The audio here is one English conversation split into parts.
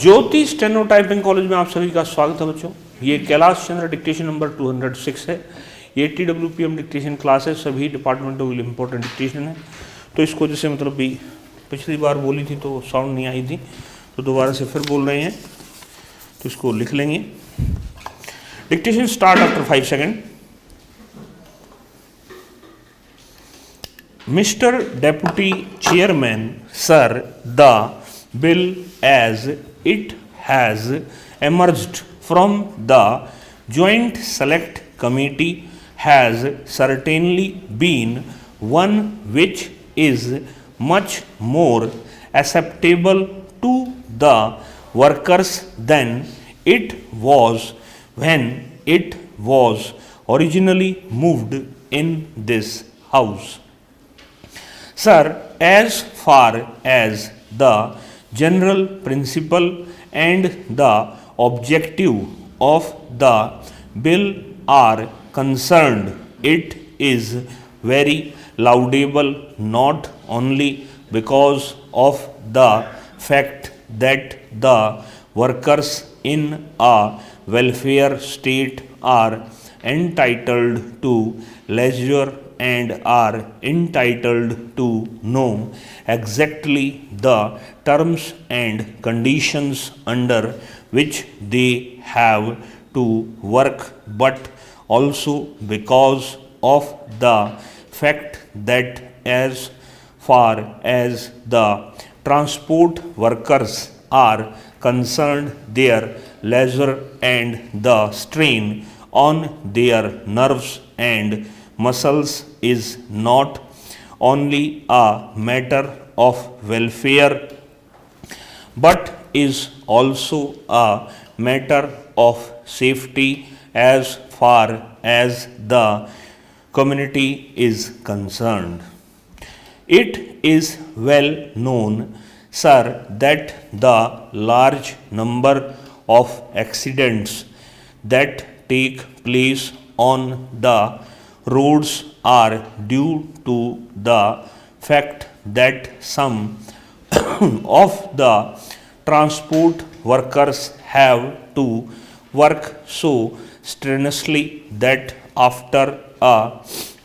ज्योति steno typing college में आप सभी का स्वागत है बच्चों। ये कैलाश चंद्र डिक्टेशन नंबर 206 है। ये TWPM डिक्टेशन क्लास है, सभी डिपार्टमेंटों के लिए इम्पोर्टेंट डिक्टेशन है। तो इसको जैसे मतलब भी पिछली बार बोली थी तो साउंड नहीं आई थी, तो दोबारा से फिर बोल रहे हैं, तो इसको लिख लेंगे। Dictation start after 5 second. Mr. Deputy Chairman, sir, the bill as it has emerged from the Joint Select Committee has certainly been one which is much more acceptable to the workers than it was when it was originally moved in this house. Sir, as far as the general principle and the objective of the bill are concerned, it is very laudable not only because of the fact that the workers in a welfare state are entitled to leisure and are entitled to know exactly the terms and conditions under which they have to work, but also because of the fact that as far as the transport workers are concerned, their leisure and the strain on their nerves and muscles is not only a matter of welfare but is also a matter of safety as far as the community is concerned. It is well known, sir, that the large number of accidents that take place on the roads are due to the fact that some of the transport workers have to work so strenuously that after a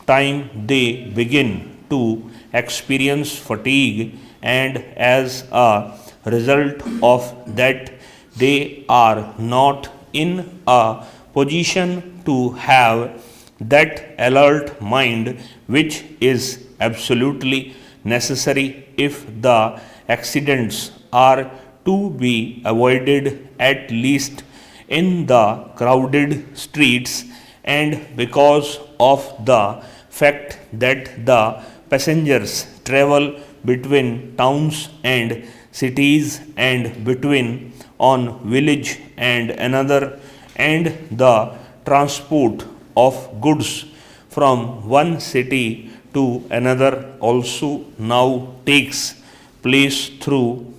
time they begin to experience fatigue, and as a result of that they are not in a position to have that alert mind which is absolutely necessary if the accidents are to be avoided, at least in the crowded streets, and because of the fact that the passengers travel between towns and cities and between on village and another, and the transport of goods from one city to another also now takes place through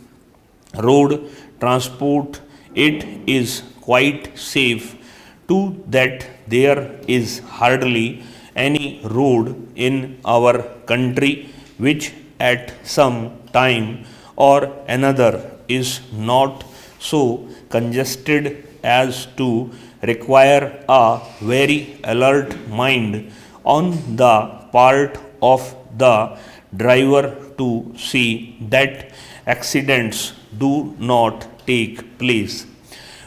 road transport. It is quite safe to that there is hardly any road in our country which at some time or another is not so congested as to require a very alert mind on the part of the driver to see that accidents do not take place.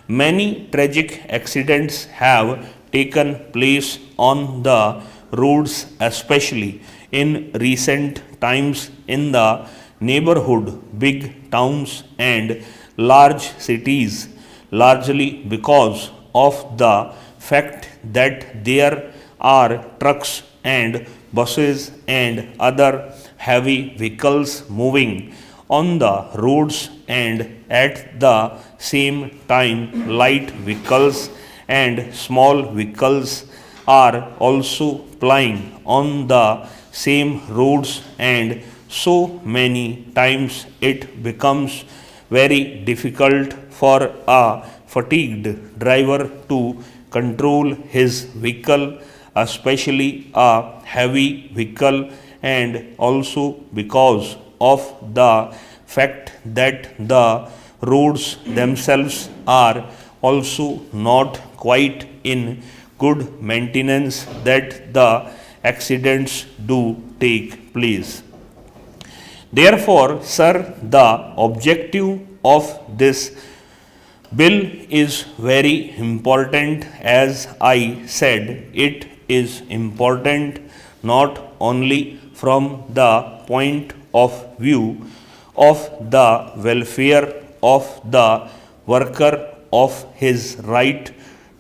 Many tragic accidents have taken place on the roads, especially in recent times in the neighborhood, big towns and large cities, largely because of the fact that there are trucks and buses and other heavy vehicles moving on the roads, and at the same time light vehicles and small vehicles are also plying on the same roads, and so many times it becomes very difficult for a fatigued driver to control his vehicle, especially a heavy vehicle, and also because of the fact that the roads themselves are also not quite in good maintenance that the accidents do take place. Therefore, sir, the objective of this bill is very important. As I said, it is important not only from the point of view of the welfare of the worker, of his right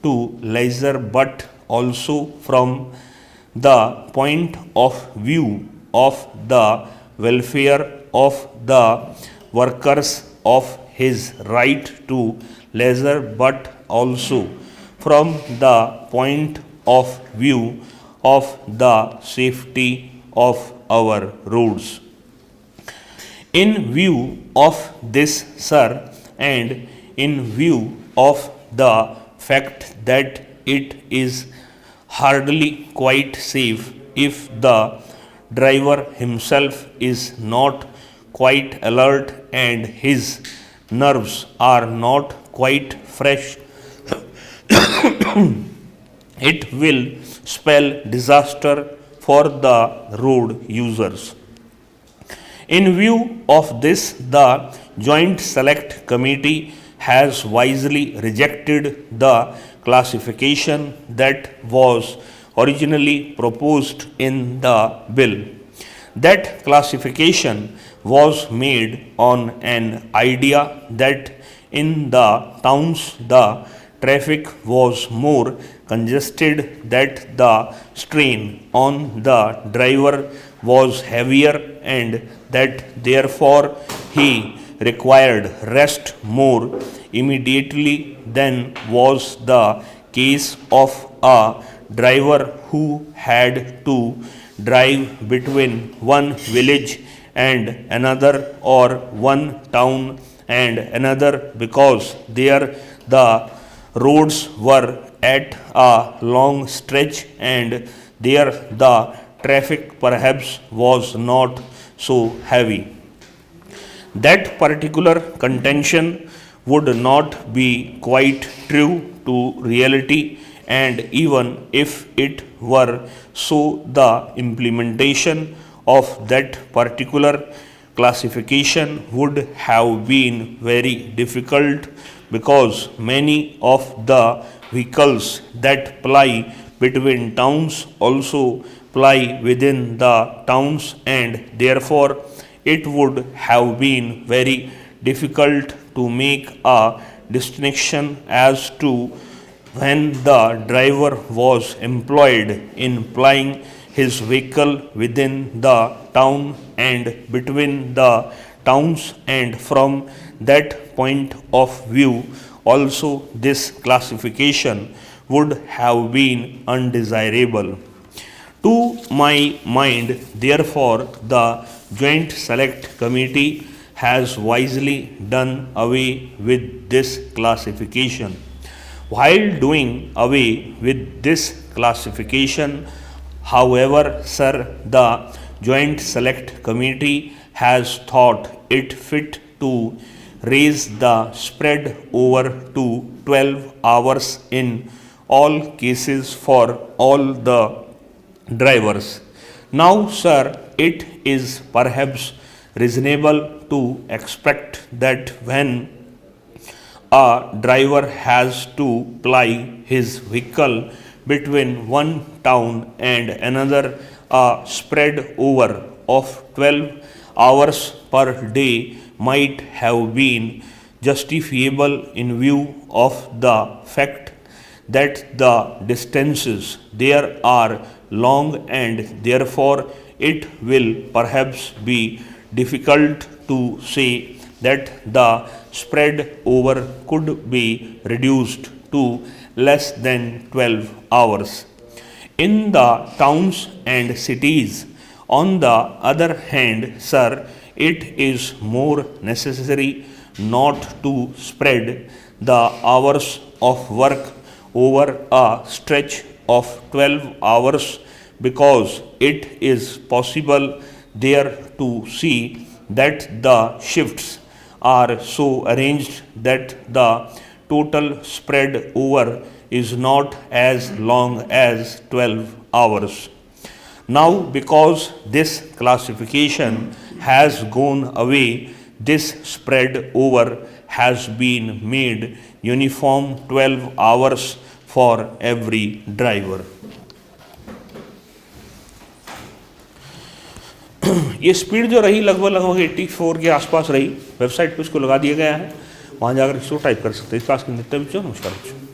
to leisure, but also from the point of view of the welfare of the workers, of his right to leisure, but also from the point of view of the safety of our roads. In view of this, sir, and in view of the fact that it is hardly quite safe if the driver himself is not quite alert and his nerves are not quite fresh, it will spell disaster for the road users. In view of this, the Joint Select Committee has wisely rejected the classification that was originally proposed in the bill. That classification was made on an idea that in the towns the traffic was more congested, that the strain on the driver was heavier, and that therefore he required rest more immediately than was the case of a driver who had to drive between one village and another, or one town and another, because there the roads were at a long stretch and there the traffic perhaps was not so heavy. That particular contention would not be quite true to reality, and even if it were so, the implementation of that particular classification would have been very difficult, because many of the vehicles that ply between towns also ply within the towns, and therefore it would have been very difficult to make a distinction as to when the driver was employed in plying his vehicle within the town and between the towns, and from that point of view also this classification would have been undesirable. To my mind, therefore, the Joint Select Committee has wisely done away with this classification. While doing away with this classification, however, sir, the Joint Select Committee has thought it fit to raise the spread over to 12 hours in all cases for all the drivers. Now, sir, it is perhaps reasonable to expect that when a driver has to ply his vehicle between one town and another, a spread over of 12 hours per day might have been justifiable in view of the fact that the distances there are long, and therefore it will perhaps be difficult to say that the spread over could be reduced to less than 12 hours. In the towns and cities, on the other hand, sir, it is more necessary not to spread the hours of work over a stretch of 12 hours, because it is possible there to see that the shifts are so arranged that the total spread over is not as long as 12 hours. Now, because this classification has gone away, this spread over has been made uniform 12 hours for every driver. ये speed जो रही लगभग 84 के आसपास रही। Website पे इसको लगा दिया गया है, वहाँ जाकर इसको टाइप कर सकते हैं। इस क्लास के नित्य बच्चों नमस्कार बच्चों।